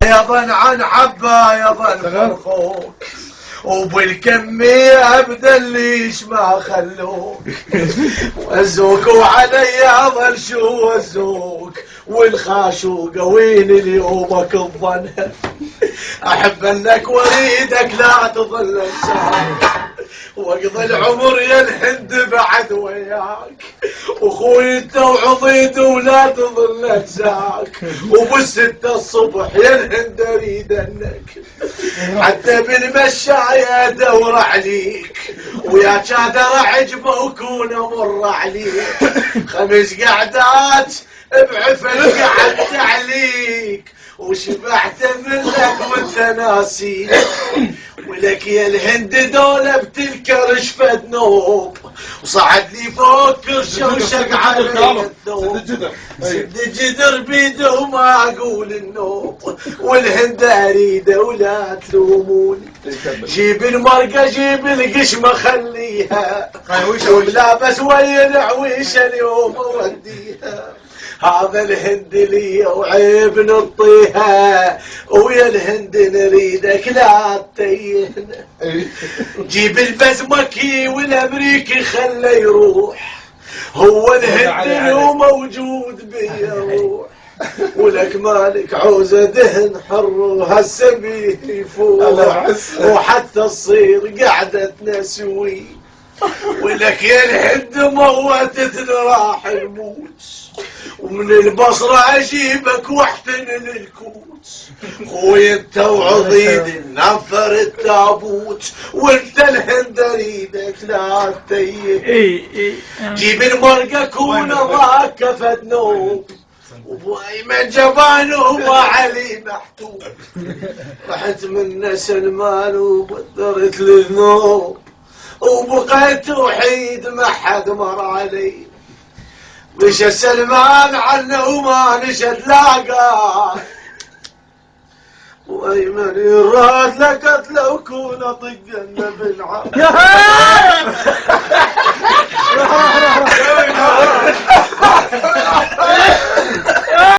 يظن عن حبه يظن فرخوك وبالكمية بدليش ما خلوك وزوك وعلي ظل شو وزوك والخاشوق وين اليومك الظن احب انك وريدك لا تظل انساك واقضي العمر يا الهند بعد وياك واخوي انت وعضيد ولا تظل انساك وبالستة الصبح يا الهند اريد انك حتى بالمشاية ادور عليك ويا شادر عجبه وكون امر عليك 5 قعدات بعفن قعدت عليك وشبعت منك وانت ناسي ولك يا الهند دولة بتذكر شفد نوب وصعد لي فوق كرشه وشق علي الثوب سد جدر بيده وما اقول النوب والهند اريده ولا تلوموني جيب المرقه جيب القشمه خليها ولابس ويا العويشه اليوم اوديها هذا الهند لي وعيب نطيها ويا الهند نريدك لا تتيهنا جيب البزمكي والامريكي خله يروح هو الهند لو موجود بيا روح ولك مالك عوزه دهن حر وهالسبيه يفوح وحتى الصير قعدتنا سوي ولك يا الهند موتتنا راح نموت ومن البصرة اجيبك واحتن للكوت خوي انت وعضيد نفر التابوت وانت الهند اريدك لا تتيه جيب المرقة كون ضاك كفت نوب وبايمن جبانه وما علي محتوب رحت من سلمان وبدرت للنوب وبقيت وحيد ما حد مر علي مشى سلمان عنه وما نشد لاقاه وايمن يراد لقت لو كون اطقنا بالعار